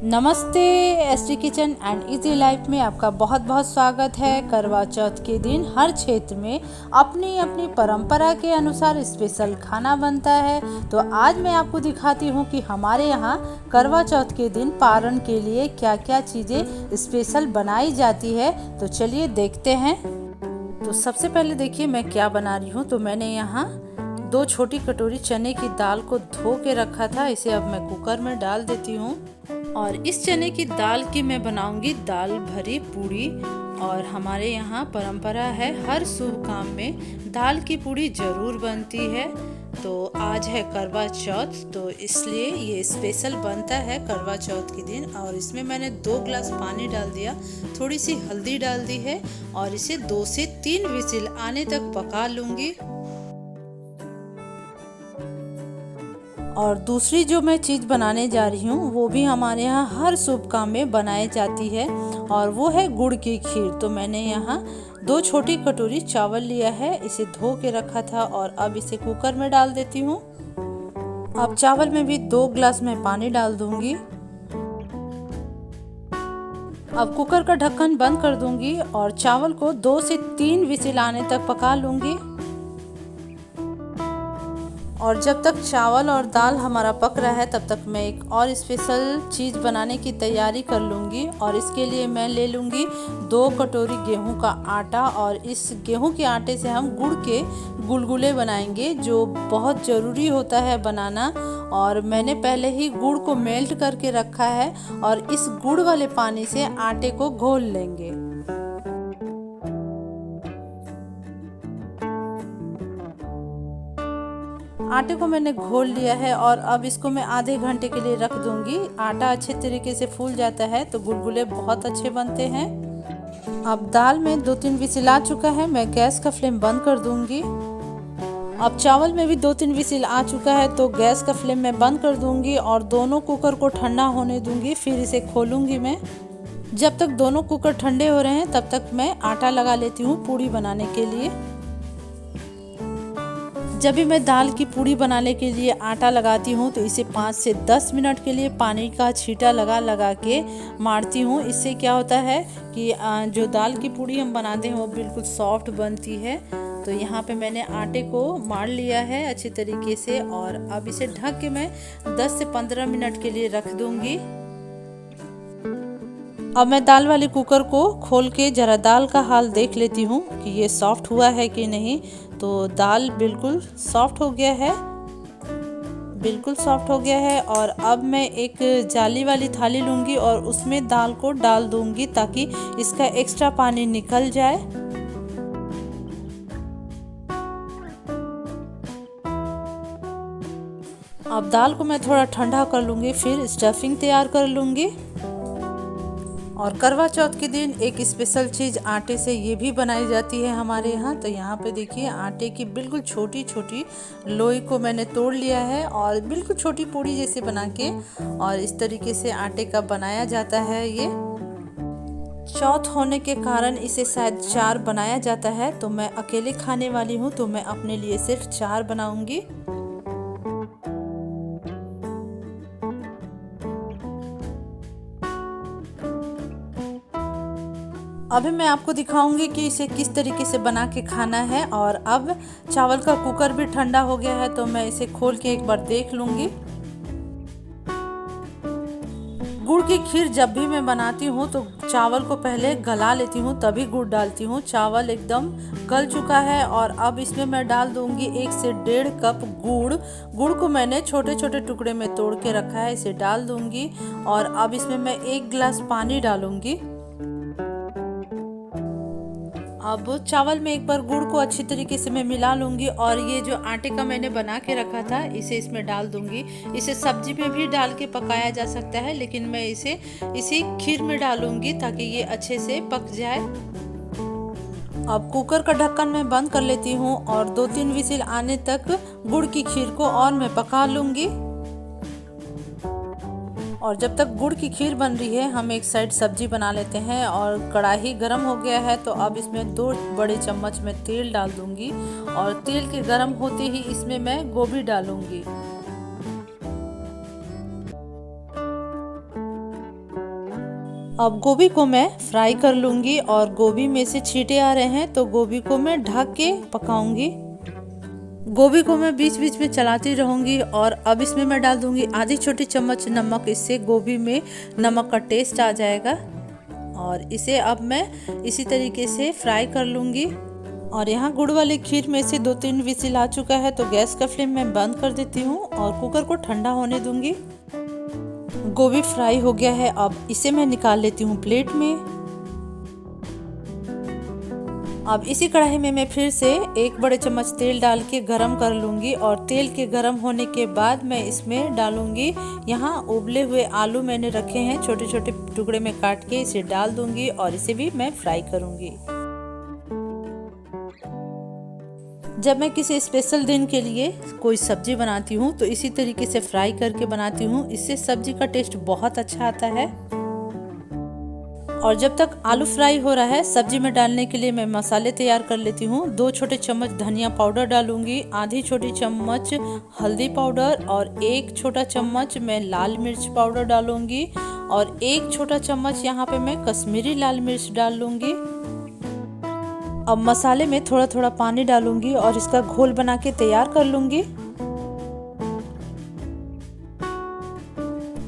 नमस्ते। ST kitchen and easy life में आपका बहुत बहुत स्वागत है। करवा चौथ के दिन हर क्षेत्र में अपनी अपनी परंपरा के अनुसार स्पेशल खाना बनता है। तो आज मैं आपको दिखाती हूँ कि हमारे यहाँ करवा चौथ के दिन पारण के लिए क्या क्या चीज़ें स्पेशल बनाई जाती है। तो चलिए देखते हैं। तो सबसे पहले देखिए मैं क्या बना रही हूँ। तो मैंने यहाँ 2 छोटी कटोरी चने की दाल को धो के रखा था। इसे अब मैं कुकर में डाल देती हूँ और इस चने की दाल की मैं बनाऊंगी दाल भरी पूड़ी। और हमारे यहाँ परंपरा है हर शुभ काम में दाल की पूड़ी जरूर बनती है। तो आज है करवा चौथ, तो इसलिए ये स्पेशल बनता है करवा चौथ के दिन। और इसमें मैंने 2 गिलास पानी डाल दिया, थोड़ी सी हल्दी डाल दी है और इसे 2 से 3 विजिल आने तक पका लूँगी। और दूसरी जो मैं चीज़ बनाने जा रही हूँ वो भी हमारे यहाँ हर शुभ काम में बनाई जाती है और वो है गुड़ की खीर। तो मैंने यहाँ 2 छोटी कटोरी चावल लिया है, इसे धो के रखा था और अब इसे कुकर में डाल देती हूँ। अब चावल में भी 2 गिलास में पानी डाल दूंगी। अब कुकर का ढक्कन बंद कर दूंगी और चावल को 2 से 3 विजिल आने तक पका लूंगी। और जब तक चावल और दाल हमारा पक रहा है तब तक मैं एक और स्पेशल चीज़ बनाने की तैयारी कर लूँगी। और इसके लिए मैं ले लूँगी 2 कटोरी गेहूं का आटा और इस गेहूं के आटे से हम गुड़ के गुलगुले बनाएंगे, जो बहुत ज़रूरी होता है बनाना। और मैंने पहले ही गुड़ को मेल्ट करके रखा है और इस गुड़ वाले पानी से आटे को घोल लेंगे। आटे को मैंने घोल लिया है और अब इसको मैं आधे घंटे के लिए रख दूंगी। आटा अच्छे तरीके से फूल जाता है तो गुलगुले बहुत अच्छे बनते हैं। अब दाल में 2-3 विसिल आ चुका है, मैं गैस का फ्लेम बंद कर दूंगी। अब चावल में भी 2-3 विसिल आ चुका है तो गैस का फ्लेम मैं बंद कर दूंगी और दोनों कुकर को ठंडा होने दूंगी। फिर इसे खोलूंगी मैं। जब तक दोनों कुकर ठंडे हो रहे हैं तब तक मैं आटा लगा लेती हूँ पूड़ी बनाने के लिए। जब भी मैं दाल की पूड़ी बनाने के लिए आटा लगाती हूँ तो इसे 5 से 10 मिनट के लिए पानी का छींटा लगा के मारती हूँ। इससे क्या होता है कि जो दाल की पूड़ी हम बनाते हैं वो बिल्कुल सॉफ्ट बनती है। तो यहाँ पे मैंने आटे को मार लिया है अच्छी तरीके से और अब इसे ढक के मैं 10 से 15 मिनट के लिए रख दूँगी। अब मैं दाल वाले कुकर को खोल के ज़रा दाल का हाल देख लेती हूँ कि ये सॉफ्ट हुआ है कि नहीं। तो दाल बिल्कुल सॉफ्ट हो गया है, बिल्कुल सॉफ्ट हो गया है। और अब मैं एक जाली वाली थाली लूँगी और उसमें दाल को डाल दूँगी ताकि इसका एक्स्ट्रा पानी निकल जाए। अब दाल को मैं थोड़ा ठंडा कर लूँगी, फिर स्टफिंग तैयार कर लूँगी। और करवा चौथ के दिन एक स्पेशल चीज़ आटे से ये भी बनाई जाती है हमारे यहाँ। तो यहाँ पे देखिए आटे की बिल्कुल छोटी छोटी लोई को मैंने तोड़ लिया है और बिल्कुल छोटी पूड़ी जैसे बना के और इस तरीके से आटे का बनाया जाता है। ये चौथ होने के कारण इसे शायद 4 बनाया जाता है। तो मैं अकेले खाने वाली हूँ तो मैं अपने लिए सिर्फ 4 बनाऊँगी। अभी मैं आपको दिखाऊंगी कि इसे किस तरीके से बना के खाना है। और अब चावल का कुकर भी ठंडा हो गया है तो मैं इसे खोल के एक बार देख लूँगी। गुड़ की खीर जब भी मैं बनाती हूँ तो चावल को पहले गला लेती हूँ तभी गुड़ डालती हूँ। चावल एकदम गल चुका है और अब इसमें मैं डाल दूँगी 1 से 1.5 कप गुड़। गुड़ को मैंने छोटे छोटे टुकड़े में तोड़ के रखा है, इसे डाल दूँगी। और अब इसमें मैं 1 गिलास पानी डालूँगी। अब चावल में एक बार गुड़ को अच्छी तरीके से मैं मिला लूँगी और ये जो आटे का मैंने बना के रखा था इसे इसमें डाल दूँगी। इसे सब्जी में भी डाल के पकाया जा सकता है, लेकिन मैं इसे इसी खीर में डालूँगी ताकि ये अच्छे से पक जाए। अब कुकर का ढक्कन मैं बंद कर लेती हूँ और 2-3 विजिल आने तक गुड़ की खीर को और मैं पका लूँगी। और जब तक गुड़ की खीर बन रही है हम एक साइड सब्जी बना लेते हैं। और कढ़ाई गरम हो गया है तो अब इसमें 2 बड़े चम्मच में तेल डाल दूंगी और तेल के गरम होते ही इसमें मैं गोभी डालूंगी। अब गोभी को मैं फ्राई कर लूँगी और गोभी में से छींटे आ रहे हैं तो गोभी को मैं ढक के पकाऊंगी। गोभी को मैं बीच बीच में चलाती रहूँगी। और अब इसमें मैं डाल दूँगी आधी छोटी चम्मच नमक, इससे गोभी में नमक का टेस्ट आ जाएगा। और इसे अब मैं इसी तरीके से फ्राई कर लूँगी। और यहाँ गुड़ वाली खीर में से 2-3 विसिल आ चुका है तो गैस का फ्लेम मैं बंद कर देती हूँ और कुकर को ठंडा होने दूँगी। गोभी फ्राई हो गया है, अब इसे मैं निकाल लेती हूँ प्लेट में। अब इसी कढ़ाई में मैं फिर से 1 बड़े चम्मच तेल डाल के गरम कर लूँगी। और तेल के गरम होने के बाद मैं इसमें डालूँगी, यहाँ उबले हुए आलू मैंने रखे हैं छोटे छोटे टुकड़े में काट के, इसे डाल दूँगी और इसे भी मैं फ्राई करूँगी। जब मैं किसी स्पेशल दिन के लिए कोई सब्जी बनाती हूँ तो इसी तरीके से फ्राई करके बनाती हूँ, इससे सब्जी का टेस्ट बहुत अच्छा आता है। और जब तक आलू फ्राई हो रहा है, सब्जी में डालने के लिए मैं मसाले तैयार कर लेती हूँ। 2 छोटे चम्मच धनिया पाउडर डालूंगी, आधी छोटी चम्मच हल्दी पाउडर और 1 छोटा चम्मच मैं लाल मिर्च पाउडर डालूंगी और 1 छोटा चम्मच यहाँ पे मैं कश्मीरी लाल मिर्च डाल लूंगी। अब मसाले में थोड़ा थोड़ा पानी डालूंगी और इसका घोल बना के तैयार कर लूंगी।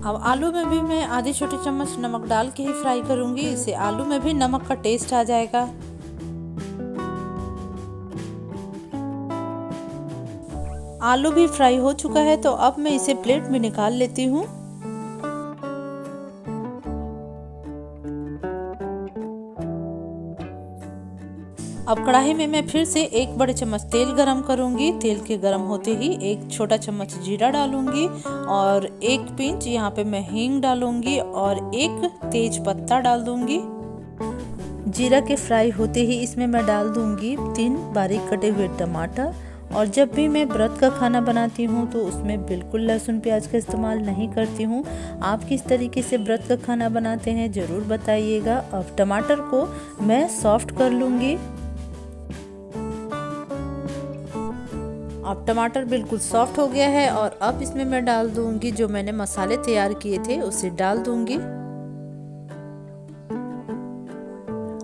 अब आलू में भी मैं आधी छोटी चम्मच नमक डाल के ही फ्राई करूंगी, इससे आलू में भी नमक का टेस्ट आ जाएगा। आलू भी फ्राई हो चुका है तो अब मैं इसे प्लेट में निकाल लेती हूँ। अब कढ़ाई में मैं फिर से 1 बड़े चम्मच तेल गरम करूंगी। तेल के गरम होते ही 1 छोटा चम्मच जीरा डालूंगी और 1 पिंच यहाँ पे मैं हींग डालूंगी और 1 तेज पत्ता डाल दूंगी। जीरा के फ्राई होते ही इसमें मैं डाल दूंगी 3 बारीक कटे हुए टमाटर। और जब भी मैं व्रत का खाना बनाती हूँ तो उसमें बिल्कुल लहसुन प्याज का इस्तेमाल नहीं करती हूँ। आप किस तरीके से व्रत का खाना बनाते हैं ज़रूर बताइएगा। अब टमाटर को मैं सॉफ्ट कर लूँगी। अब टमाटर बिल्कुल सॉफ्ट हो गया है और अब इसमें मैं डाल दूंगी जो मैंने मसाले तैयार किए थे, उसे डाल दूंगी।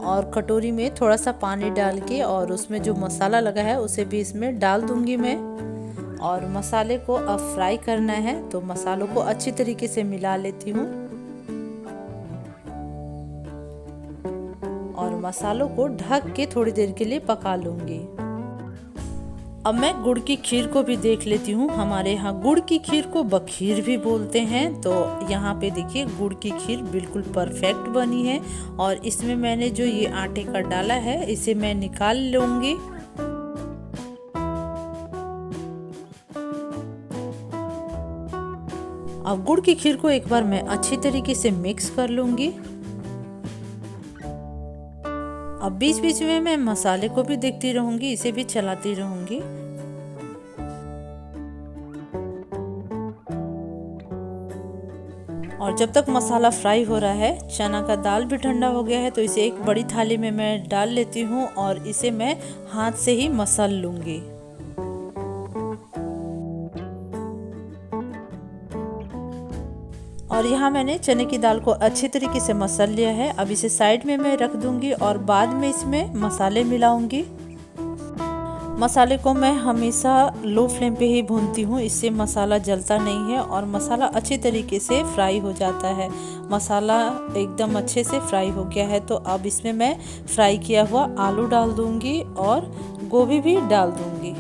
और कटोरी में थोड़ा सा पानी डाल के और उसमें जो मसाला लगा है उसे भी इसमें डाल दूंगी मैं। और मसाले को अब फ्राई करना है तो मसालों को अच्छी तरीके से मिला लेती हूँ और मसालों को ढक के थोड़ी देर के लिए पका लूंगी। अब मैं गुड़ की खीर को भी देख लेती हूँ। हमारे यहाँ गुड़ की खीर को बखीर भी बोलते हैं। तो यहाँ पे देखिए गुड़ की खीर बिल्कुल परफेक्ट बनी है। और इसमें मैंने जो ये आटे का डाला है इसे मैं निकाल लूँगी। अब गुड़ की खीर को एक बार मैं अच्छी तरीके से मिक्स कर लूँगी। अब बीच बीच में मैं मसाले को भी देखती रहूंगी, इसे भी चलाती रहूंगी। और जब तक मसाला फ्राई हो रहा है, चना का दाल भी ठंडा हो गया है तो इसे एक बड़ी थाली में मैं डाल लेती हूँ और इसे मैं हाथ से ही मसल लूंगी। और यहाँ मैंने चने की दाल को अच्छे तरीके से मसल लिया है। अब इसे साइड में मैं रख दूंगी और बाद में इसमें मसाले मिलाऊंगी। मसाले को मैं हमेशा लो फ्लेम पे ही भूनती हूँ, इससे मसाला जलता नहीं है और मसाला अच्छे तरीके से फ्राई हो जाता है। मसाला एकदम अच्छे से फ्राई हो गया है तो अब इसमें मैं फ्राई किया हुआ आलू डाल दूंगी और गोभी भी डाल दूंगी।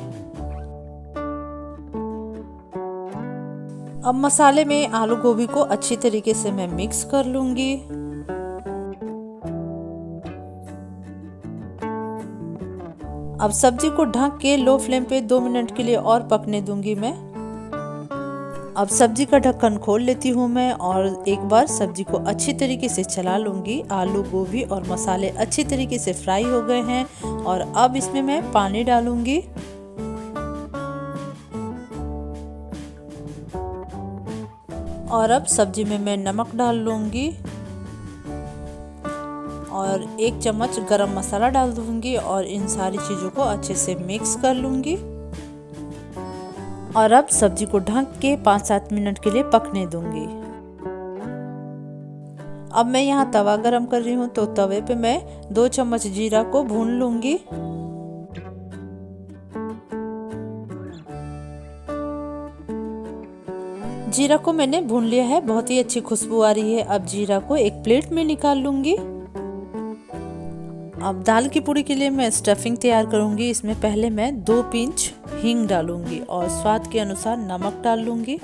अब मसाले में आलू गोभी को अच्छी तरीके से मैं मिक्स कर लूंगी। अब सब्जी को ढक के लो फ्लेम पे 2 मिनट के लिए और पकने दूंगी मैं। अब सब्जी का ढक्कन खोल लेती हूँ मैं और एक बार सब्जी को अच्छी तरीके से चला लूंगी। आलू गोभी और मसाले अच्छी तरीके से फ्राई हो गए हैं और अब इसमें मैं पानी डालूंगी। और अब सब्जी में मैं नमक डाल लूँगी और 1 चम्मच गरम मसाला डाल दूँगी और इन सारी चीज़ों को अच्छे से मिक्स कर लूँगी। और अब सब्जी को ढक के 5-7 मिनट के लिए पकने दूँगी। अब मैं यहाँ तवा गरम कर रही हूँ, तो तवे पे मैं 2 चम्मच जीरा को भून लूँगी। जीरा को मैंने भून लिया है, बहुत ही अच्छी खुशबू आ रही है। अब जीरा को एक प्लेट में निकाल लूँगी। अब दाल की पूड़ी के लिए मैं स्टफिंग तैयार करूँगी। इसमें पहले मैं 2 पिंच हींग डालूँगी और स्वाद के अनुसार नमक डाल लूँगी।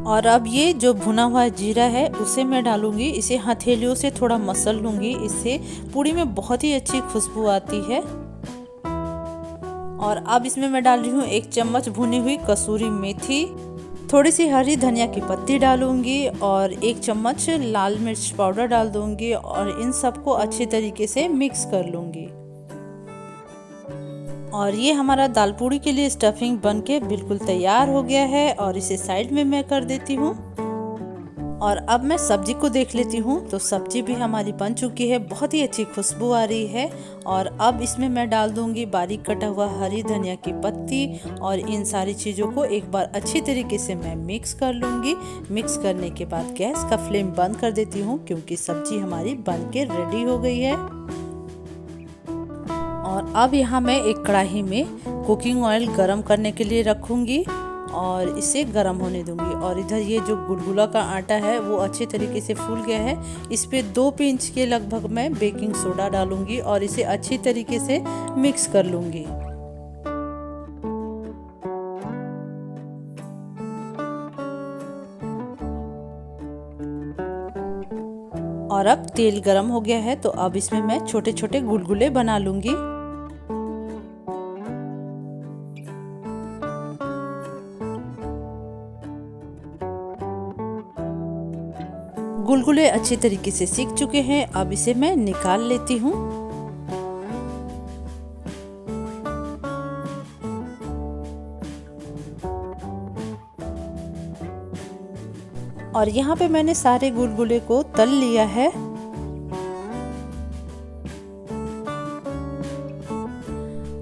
और अब ये जो भुना हुआ जीरा है उसे मैं डालूँगी। इसे हथेलियों से थोड़ा मसल लूँगी, इससे पूड़ी में बहुत ही अच्छी खुशबू आती है। और अब इसमें मैं डाल रही हूँ 1 चम्मच भुनी हुई कसूरी मेथी, थोड़ी सी हरी धनिया की पत्ती डालूंगी और 1 चम्मच लाल मिर्च पाउडर डाल दूंगी और इन सबको अच्छी तरीके से मिक्स कर लूंगी। और ये हमारा दाल पूड़ी के लिए स्टफिंग बनके बिल्कुल तैयार हो गया है और इसे साइड में मैं कर देती हूँ। और अब मैं सब्जी को देख लेती हूँ, तो सब्जी भी हमारी बन चुकी है, बहुत ही अच्छी खुशबू आ रही है। और अब इसमें मैं डाल दूंगी बारीक कटा हुआ हरी धनिया की पत्ती और इन सारी चीज़ों को एक बार अच्छी तरीके से मैं मिक्स कर लूँगी। मिक्स करने के बाद गैस का फ्लेम बंद कर देती हूँ, क्योंकि सब्जी हमारी बन के रेडी हो गई है। और अब यहाँ मैं एक कढ़ाई में कुकिंग ऑयल गरम करने के लिए रखूँगी और इसे गर्म होने दूंगी। और इधर ये जो गुलगुला का आटा है वो अच्छे तरीके से फूल गया है। इस पे 2 पिंच के लगभग मैं बेकिंग सोडा डालूंगी और इसे अच्छी तरीके से मिक्स कर लूंगी। और अब तेल गरम हो गया है, तो अब इसमें मैं छोटे छोटे गुलगुले बना लूंगी। गुलगुले अच्छी तरीके से सीख चुके हैं, अब इसे मैं निकाल लेती हूँ। और यहाँ पे मैंने सारे गुलगुले को तल लिया है।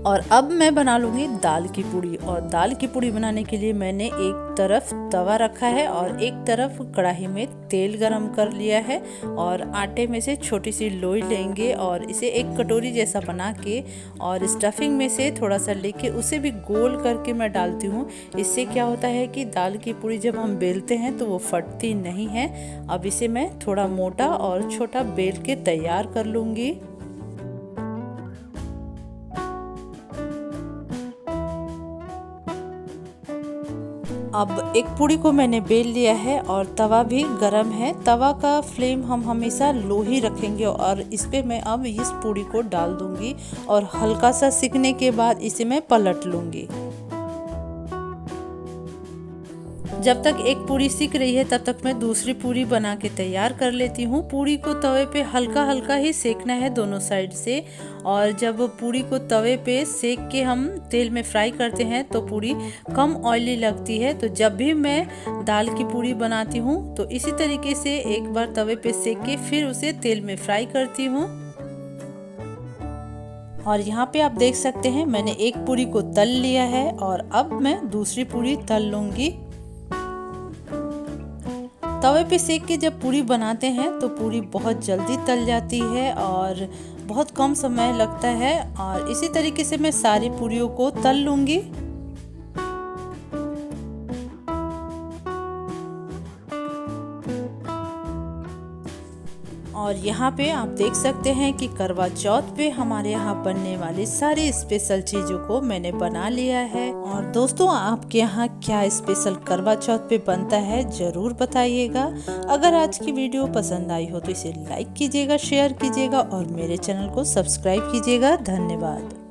और अब मैं बना लूँगी दाल की पूड़ी। और दाल की पूड़ी बनाने के लिए मैंने एक तरफ तवा रखा है और एक तरफ कढ़ाई में तेल गरम कर लिया है। और आटे में से छोटी सी लोई लेंगे और इसे एक कटोरी जैसा बना के और स्टफिंग में से थोड़ा सा लेके उसे भी गोल करके मैं डालती हूँ। इससे क्या होता है कि दाल की पूड़ी जब हम बेलते हैं तो वो फटती नहीं है। अब इसे मैं थोड़ा मोटा और छोटा बेल के तैयार कर लूँगी। अब एक पूड़ी को मैंने बेल लिया है और तवा भी गरम है। तवा का फ्लेम हम हमेशा लो ही रखेंगे और इस पे मैं अब इस पूड़ी को डाल दूंगी और हल्का सा सिकने के बाद इसे मैं पलट लूंगी। जब तक एक पूड़ी सिक रही है तब तक मैं दूसरी पूड़ी बना के तैयार कर लेती हूँ। पूड़ी को तवे पे हल्का हल्का ही सेकना है दोनों साइड से। और जब पूड़ी को तवे पे सेक के हम तेल में फ्राई करते हैं तो पूड़ी कम ऑयली लगती है। तो जब भी मैं दाल की पूड़ी बनाती हूँ तो इसी तरीके से एक बार तवे पे सेक के फिर उसे तेल में फ्राई करती हूँ। और यहाँ पे आप देख सकते हैं मैंने एक पूड़ी को तल लिया है और अब मैं दूसरी पूड़ी तल लूँगी। तवे पे सेक के जब पूड़ी बनाते हैं तो पूड़ी बहुत जल्दी तल जाती है और बहुत कम समय लगता है। और इसी तरीके से मैं सारी पूड़ियों को तल लूँगी। और यहाँ पे आप देख सकते हैं कि करवा चौथ पे हमारे यहाँ बनने वाली सारी स्पेशल चीज़ों को मैंने बना लिया है। और दोस्तों, आपके यहाँ क्या स्पेशल करवा चौथ पे बनता है ज़रूर बताइएगा। अगर आज की वीडियो पसंद आई हो तो इसे लाइक कीजिएगा, शेयर कीजिएगा और मेरे चैनल को सब्सक्राइब कीजिएगा। धन्यवाद।